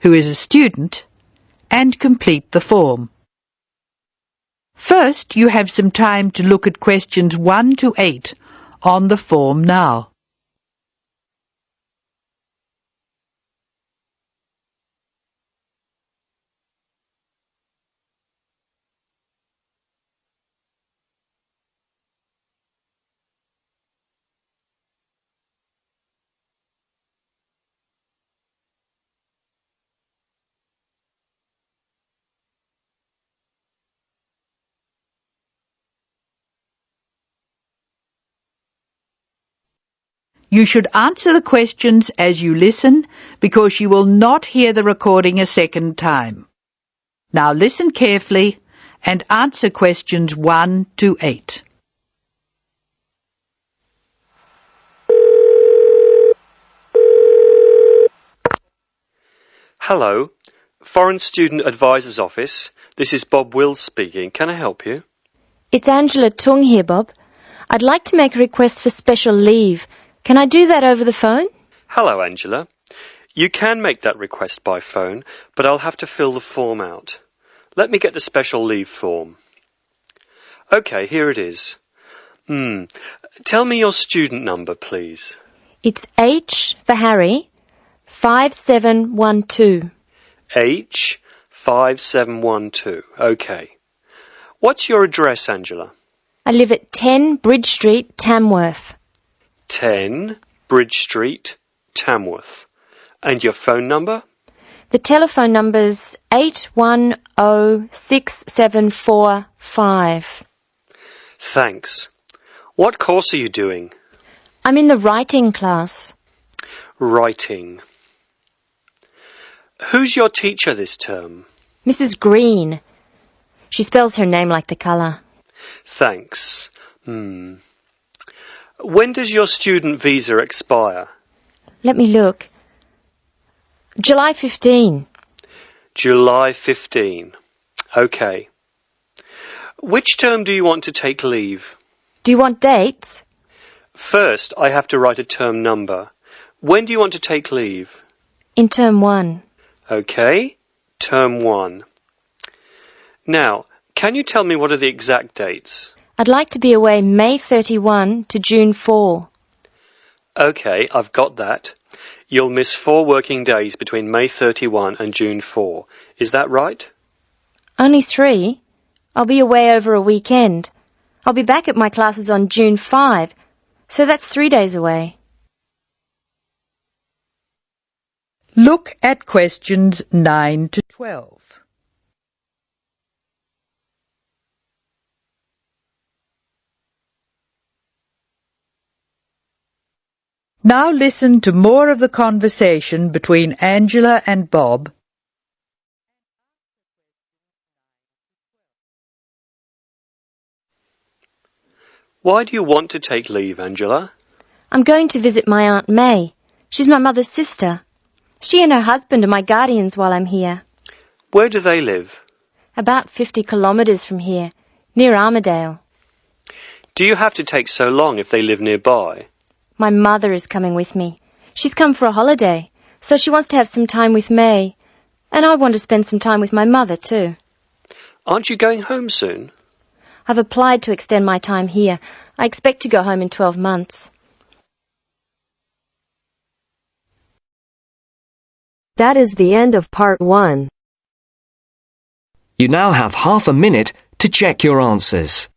who is a student, and complete the form. First, you have some time to look at questions 1 to 8 on the form now. You should answer the questions as you listen because you will not hear the recording a second time. Now listen carefully and answer questions 1 to 8. Hello, Foreign Student Advisor's Office. This is Bob Wills speaking. Can I help you? It's Angela Tung here, Bob. I'd like to make a request for special leave. Can I do that over the phone? Hello, Angela. You can make that request by phone, but I'll have to fill the form out. Let me get the special leave form. OK, here it is. Tell me your student number, please. It's H for Harry, 5712. H5712. OK. What's your address, Angela? I live at 10 Bridge Street, Tamworth. 10 Bridge Street, Tamworth. And your phone number? The telephone number's 8106745. Thanks. What course are you doing? I'm in the writing class. Writing. Who's your teacher this term? Mrs. Green. She spells her name like the colour. Thanks. When does your student visa expire? Let me look. July 15. July 15. OK. Which term do you want to take leave? Do you want dates? First, I have to write a term number. When do you want to take leave? In term 1. OK. Term 1. Now, can you tell me what are the exact dates? I'd like to be away May 31 to June 4. OK, I've got that. You'll miss 4 working days between May 31 and June 4. Is that right? Only 3. I'll be away over a weekend. I'll be back at my classes on June 5, so that's 3 days away. Look at questions 9 to 12. Now listen to more of the conversation between Angela and Bob. Why do you want to take leave, Angela? I'm going to visit my Aunt May. She's my mother's sister. She and her husband are my guardians while I'm here. Where do they live? About 50 kilometres from here, near Armidale. Do you have to take so long if they live nearby? My mother is coming with me. She's come for a holiday, so she wants to have some time with May. And I want to spend some time with my mother too. Aren't you going home soon? I've applied to extend my time here. I expect to go home in 12 months. That is the end of part 1. You now have half a minute to check your answers.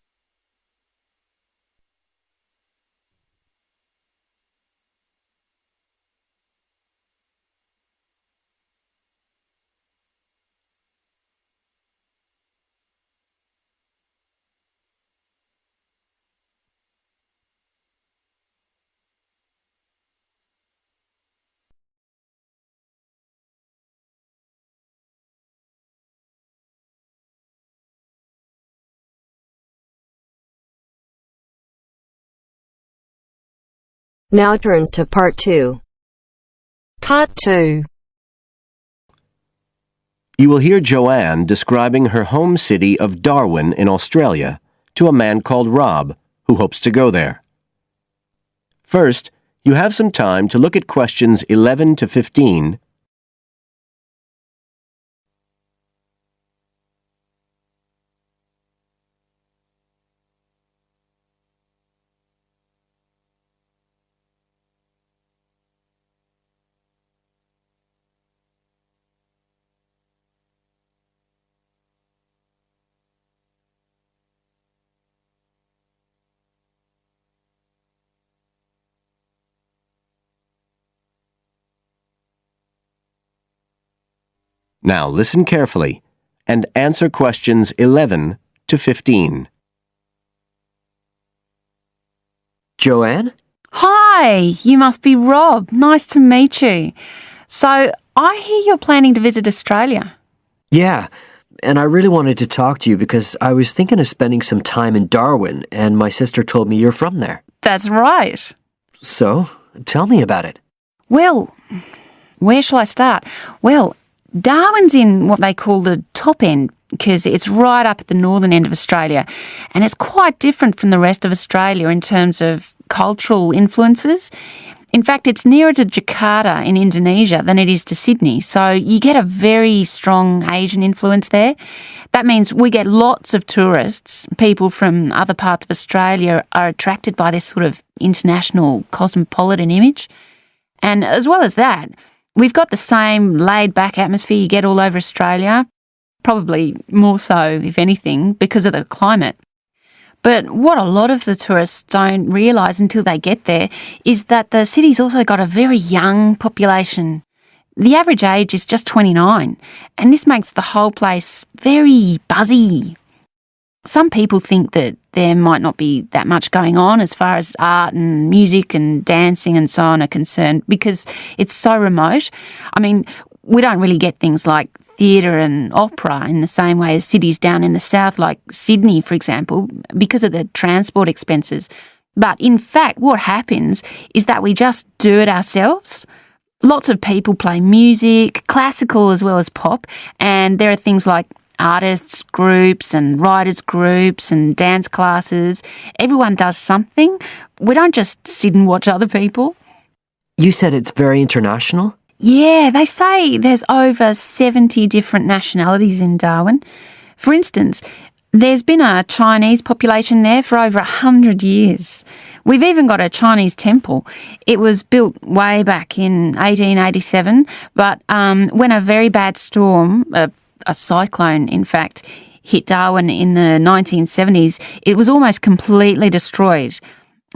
Now turns to part 2. Part 2. You will hear Joanne describing her home city of Darwin in Australia to a man called Rob, who hopes to go there. First, you have some time to look at questions 11 to 15 Now listen carefully and answer questions 11 to 15. Joanne? Hi, you must be Rob. Nice to meet you. So, I hear you're planning to visit Australia. Yeah, and I really wanted to talk to you because I was thinking of spending some time in Darwin, and my sister told me you're from there. That's right. So, tell me about it. Well, where shall I start? Well, Darwin's in what they call the top end because it's right up at the northern end of Australia, and it's quite different from the rest of Australia in terms of cultural influences. In fact, it's nearer to Jakarta in Indonesia than it is to Sydney, so you get a very strong Asian influence there. That means we get lots of tourists. People from other parts of Australia are attracted by this sort of international cosmopolitan image. And as well as that, we've got the same laid-back atmosphere you get all over Australia, probably more so, if anything, because of the climate. But what a lot of the tourists don't realise until they get there is that the city's also got a very young population. The average age is just 29, and this makes the whole place very buzzy. Some people think that there might not be that much going on as far as art and music and dancing and so on are concerned because it's so remote. I mean, we don't really get things like theatre and opera in the same way as cities down in the south, like Sydney, for example, because of the transport expenses. But in fact, what happens is that we just do it ourselves. Lots of people play music, classical as well as pop, and there are things like artists groups and writers groups and dance classes. Everyone does something. We don't just sit and watch other people. You said it's very international? Yeah, they say there's over 70 different nationalities in Darwin. For instance, there's been a Chinese population there for over 100 years. We've even got a Chinese temple. It was built way back in 1887, but when a very bad storm, a cyclone in fact, hit Darwin in the 1970s, it was almost completely destroyed.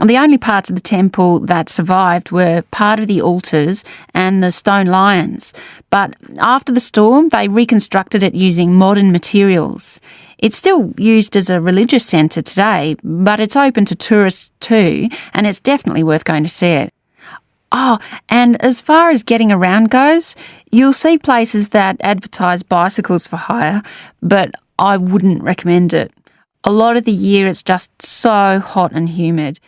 The only parts of the temple that survived were part of the altars and the stone lions. But after the storm, they reconstructed it using modern materials. It's still used as a religious centre today, but it's open to tourists too, and it's definitely worth going to see it. Oh, and as far as getting around goes, you'll see places that advertise bicycles for hire, but I wouldn't recommend it. A lot of the year it's just so hot and humid.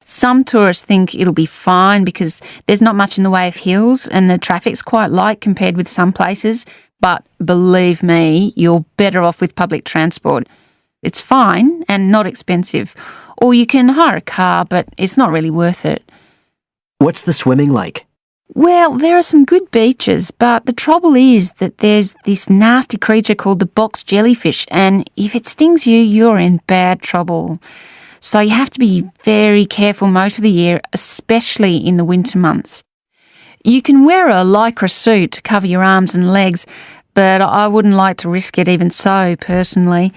Some tourists think it'll be fine because there's not much in the way of hills and the traffic's quite light compared with some places, but believe me, you're better off with public transport. It's fine and not expensive, or you can hire a car, but it's not really worth it. What's the swimming like? Well, there are some good beaches, but the trouble is that there's this nasty creature called the box jellyfish, and if it stings you, you're in bad trouble. So you have to be very careful most of the year, especially in the winter months. You can wear a lycra suit to cover your arms and legs, but I wouldn't like to risk it even so, personally.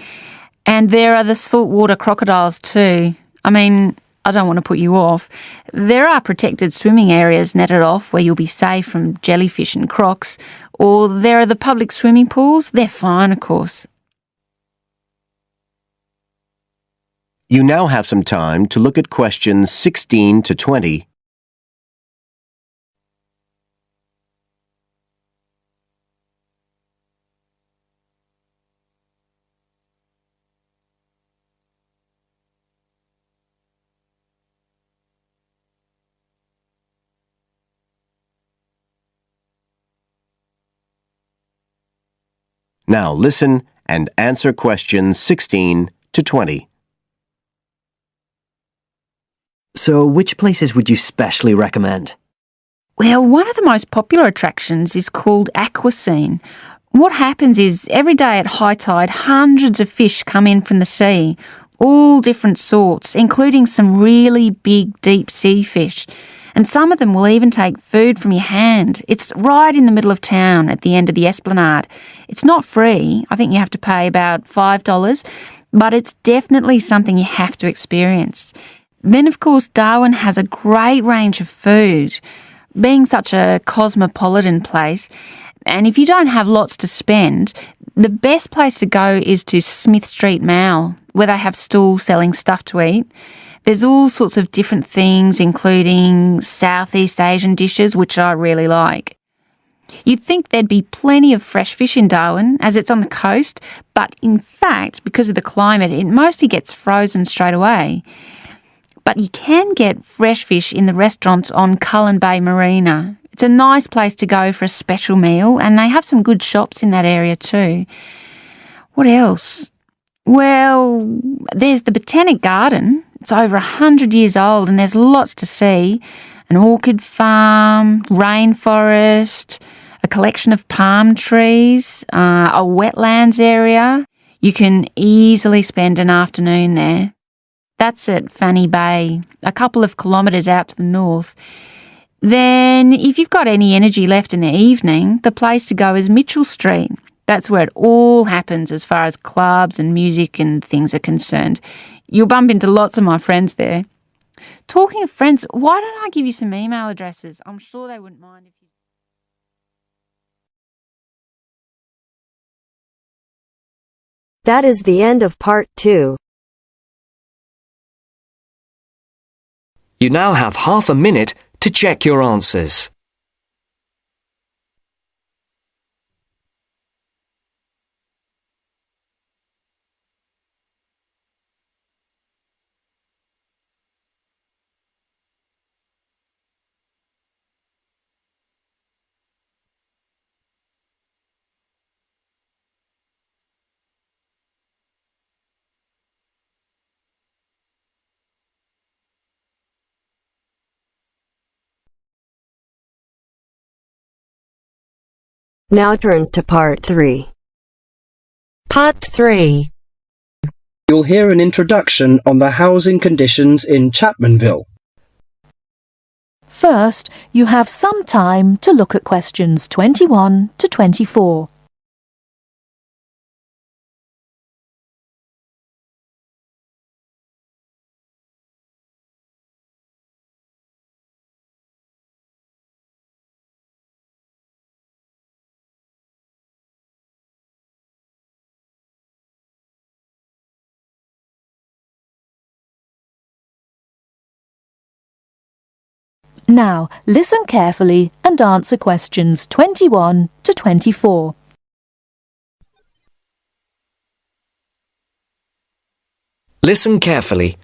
And there are the saltwater crocodiles too. I mean, I don't want to put you off. There are protected swimming areas netted off where you'll be safe from jellyfish and crocs, or there are the public swimming pools. They're fine, of course. You now have some time to look at questions 16 to 20. Now listen and answer questions 16 to 20. So, which places would you specially recommend? Well, one of the most popular attractions is called Aquascene. What happens is every day at high tide, hundreds of fish come in from the sea, all different sorts, including some really big deep sea fish. And some of them will even take food from your hand. It's right in the middle of town at the end of the esplanade. It's not free. I think you have to pay about $5, but it's definitely something you have to experience. Then, of course, Darwin has a great range of food. Being such a cosmopolitan place, And if you don't have lots to spend, the best place to go is to Smith Street Mall, where they have stalls selling stuff to eat. There's all sorts of different things, including Southeast Asian dishes, which I really like. You'd think there'd be plenty of fresh fish in Darwin, as it's on the coast, but in fact, because of the climate, it mostly gets frozen straight away. But you can get fresh fish in the restaurants on Cullen Bay Marina. It's a nice place to go for a special meal, and they have some good shops in that area too. What else? Well, there's the Botanic Garden. It's over 100 years old and there's lots to see. An orchid farm, rainforest, a collection of palm trees, a wetlands area. You can easily spend an afternoon there. That's at Fanny Bay, a couple of kilometres out to the north. Then, if you've got any energy left in the evening, the place to go is Mitchell Street. That's where it all happens as far as clubs and music and things are concerned. You'll bump into lots of my friends there. Talking of friends, why don't I give you some email addresses? I'm sure they wouldn't mind if you... That is the end of part 2. You now have half a minute to check your answers. Now turns to part 3. Part 3. You'll hear an introduction on the housing conditions in Chapmanville. First, you have some time to look at questions 21 to 24. Now, listen carefully and answer questions 21 to 24. Listen carefully.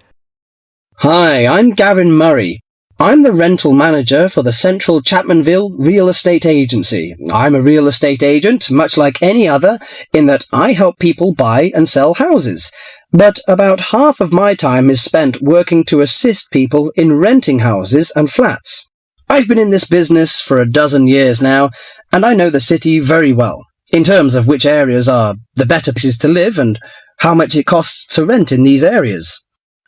Hi, I'm Gavin Murray. I'm the rental manager for the Central Chapmanville Real Estate Agency. I'm a real estate agent, much like any other, in that I help people buy and sell houses. But about half of my time is spent working to assist people in renting houses and flats. I've been in this business for a dozen years now, and I know the city very well, in terms of which areas are the better places to live and how much it costs to rent in these areas.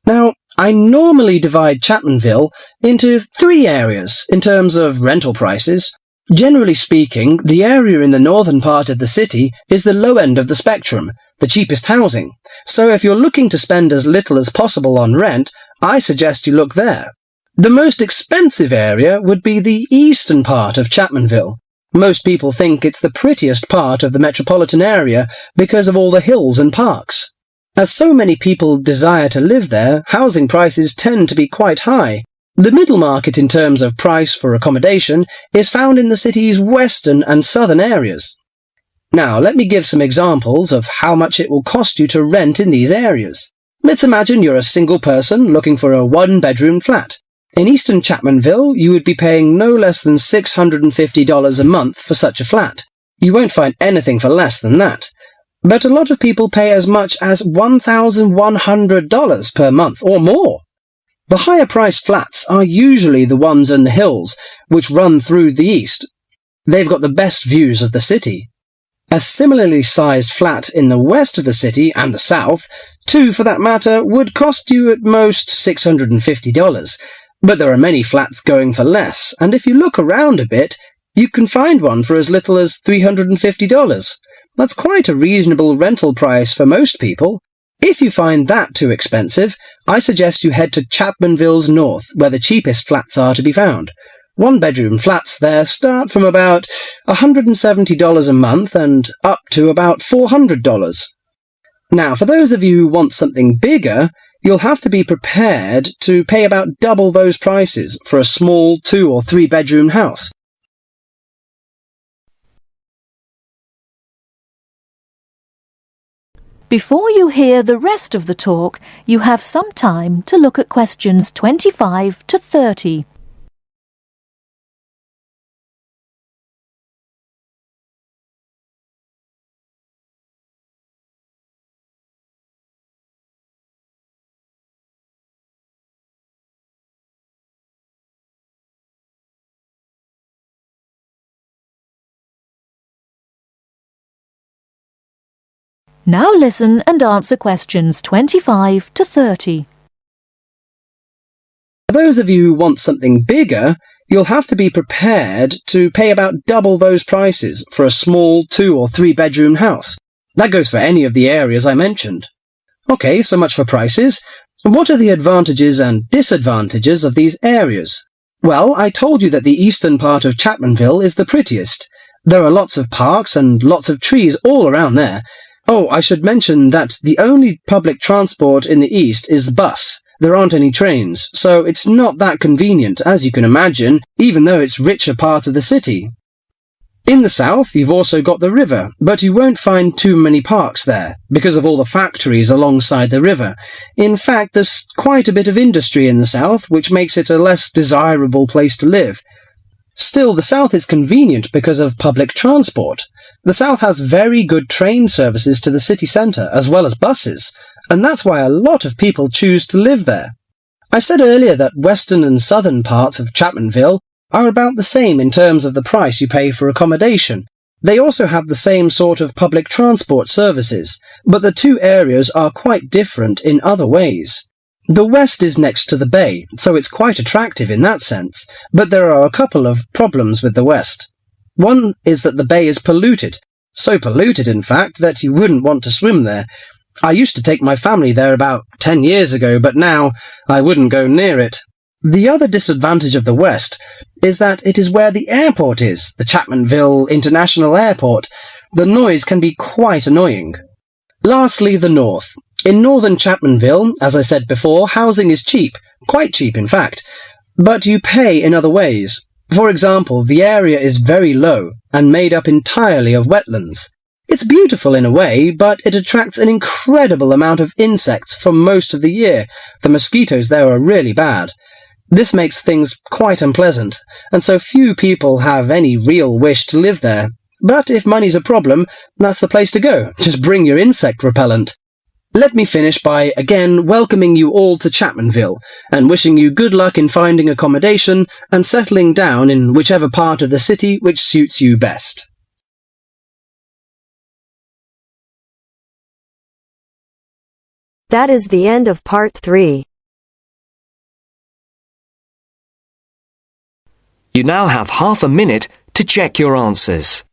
Now, I normally divide Chapmanville into 3 areas in terms of rental prices. Generally speaking, the area in the northern part of the city is the low end of the spectrum, the cheapest housing. So if you're looking to spend as little as possible on rent, I suggest you look there. The most expensive area would be the eastern part of Chapmanville. Most people think it's the prettiest part of the metropolitan area because of all the hills and parks. As so many people desire to live there, housing prices tend to be quite high. The middle market in terms of price for accommodation is found in the city's western and southern areas. Now, let me give some examples of how much it will cost you to rent in these areas. Let's imagine you're a single person looking for a 1-bedroom flat. In eastern Chapmanville, you would be paying no less than $650 a month for such a flat. You won't find anything for less than that. But a lot of people pay as much as $1,100 per month or more. The higher-priced flats are usually the ones in the hills, which run through the east. They've got the best views of the city. A similarly sized flat in the west of the city and the south, 2 for that matter, would cost you at most $650. But there are many flats going for less, and if you look around a bit, you can find one for as little as $350. That's quite a reasonable rental price for most people. If you find that too expensive, I suggest you head to Chapmanville's north, where the cheapest flats are to be found. One-bedroom flats there start from about $170 a month and up to about $400. Now, for those of you who want something bigger, you'll have to be prepared to pay about double those prices for a small 2- or 3-bedroom house. Before you hear the rest of the talk, you have some time to look at questions 25 to 30. Now listen and answer questions 25 to 30. For those of you who want something bigger, you'll have to be prepared to pay about double those prices for a small 2- or 3-bedroom house. That goes for any of the areas I mentioned. Okay, so much for prices. What are the advantages and disadvantages of these areas? Well, I told you that the eastern part of Chapmanville is the prettiest. There are lots of parks and lots of trees all around there. Oh, I should mention that the only public transport in the east is the bus. There aren't any trains, so it's not that convenient, as you can imagine, even though it's richer part of the city. In the south, you've also got the river, but you won't find too many parks there, because of all the factories alongside the river. In fact, there's quite a bit of industry in the south, which makes it a less desirable place to live. Still, the south is convenient because of public transport. The south has very good train services to the city centre, as well as buses, and that's why a lot of people choose to live there. I said earlier that western and southern parts of Chapmanville are about the same in terms of the price you pay for accommodation. They also have the same sort of public transport services, but the two areas are quite different in other ways. The west is next to the bay, so it's quite attractive in that sense, but there are a couple of problems with the west. One is that the bay is polluted, so polluted in fact that you wouldn't want to swim there. I used to take my family there about 10 years ago, but now I wouldn't go near it. The other disadvantage of the west is that it is where the airport is, the Chapmanville International Airport. The noise can be quite annoying. Lastly, the north. In northern Chapmanville, as I said before, housing is cheap, quite cheap in fact, but you pay in other ways. For example, the area is very low and made up entirely of wetlands. It's beautiful in a way, but it attracts an incredible amount of insects for most of the year. The mosquitoes there are really bad. This makes things quite unpleasant, and so few people have any real wish to live there. But if money's a problem, that's the place to go. Just bring your insect repellent. Let me finish by again welcoming you all to Chapmanville and wishing you good luck in finding accommodation and settling down in whichever part of the city which suits you best. That is the end of part 3. You now have half a minute to check your answers.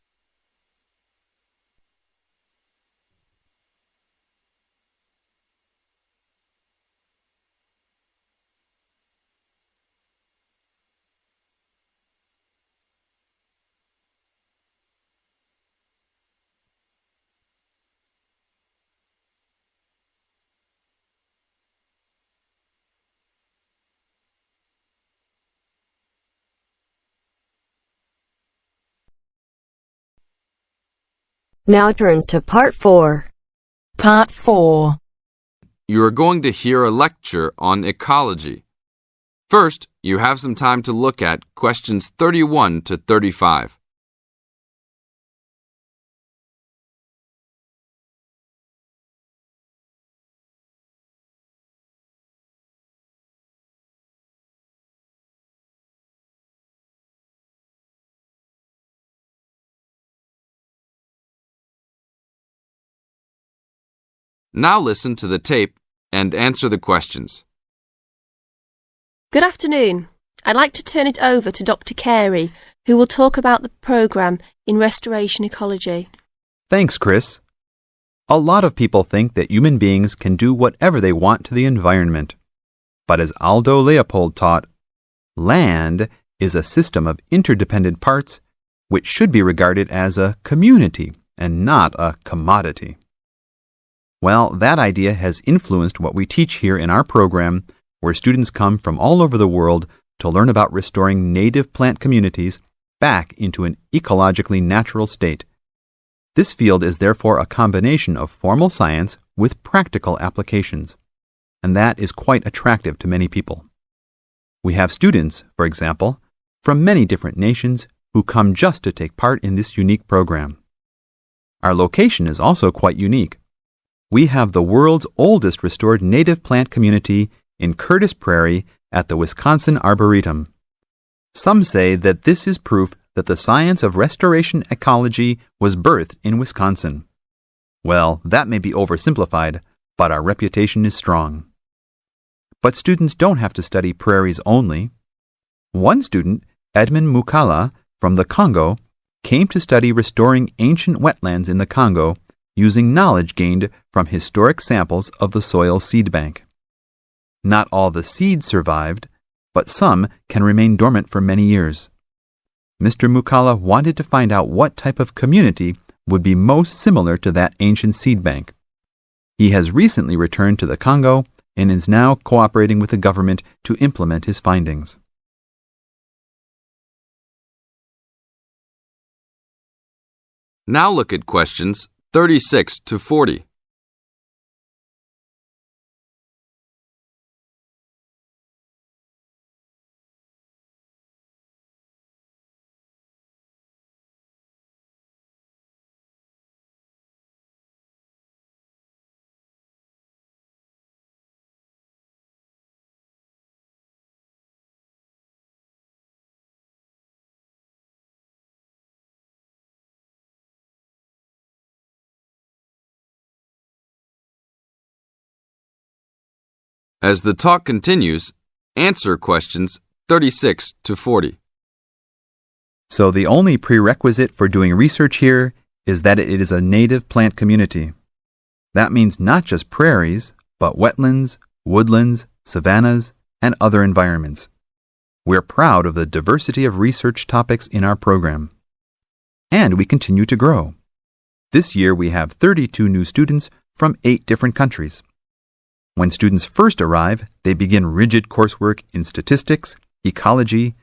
Now turns to part 4. Part 4. You are going to hear a lecture on ecology. First, you have some time to look at questions 31 to 35. Now listen to the tape and answer the questions. Good afternoon. I'd like to turn it over to Dr. Carey, who will talk about the programme in restoration ecology. Thanks, Chris. A lot of people think that human beings can do whatever they want to the environment. But as Aldo Leopold taught, land is a system of interdependent parts which should be regarded as a community and not a commodity. Well, that idea has influenced what we teach here in our program, where students come from all over the world to learn about restoring native plant communities back into an ecologically natural state. This field is therefore a combination of formal science with practical applications, and that is quite attractive to many people. We have students, for example, from many different nations who come just to take part in this unique program. Our location is also quite unique. We have the world's oldest restored native plant community in Curtis Prairie at the Wisconsin Arboretum. Some say that this is proof that the science of restoration ecology was birthed in Wisconsin. Well, that may be oversimplified, but our reputation is strong. But students don't have to study prairies only. One student, Edmund Mukala from the Congo, came to study restoring ancient wetlands in the Congo using knowledge gained from historic samples of the soil seed bank. Not all the seeds survived, but some can remain dormant for many years. Mr. Mukala wanted to find out what type of community would be most similar to that ancient seed bank. He has recently returned to the Congo and is now cooperating with the government to implement his findings. Now look at questions 36 to 40. As the talk continues, answer questions 36 to 40. So the only prerequisite for doing research here is that it is a native plant community. That means not just prairies, but wetlands, woodlands, savannas, and other environments. We're proud of the diversity of research topics in our program. And we continue to grow. This year we have 32 new students from 8 different countries. When students first arrive, they begin rigid coursework in statistics, ecology,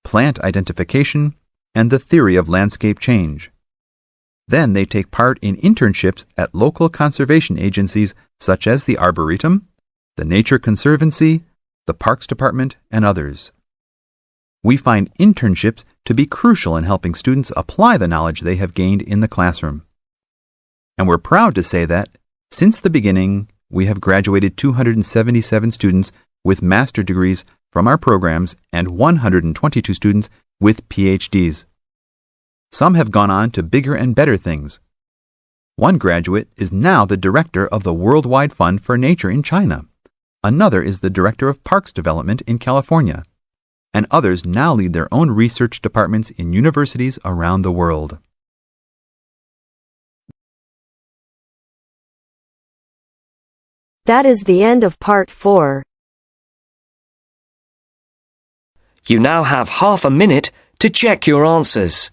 plant identification, and the theory of landscape change. Then they take part in internships at local conservation agencies such as the Arboretum, the Nature Conservancy, the Parks Department, and others. We find internships to be crucial in helping students apply the knowledge they have gained in the classroom. And we're proud to say that, since the beginning, we have graduated 277 students with master degrees from our programs and 122 students with PhDs. Some have gone on to bigger and better things. One graduate is now the director of the Worldwide Fund for Nature in China. Another is the director of Parks Development in California. And others now lead their own research departments in universities around the world. That is the end of part 4. You now have half a minute to check your answers.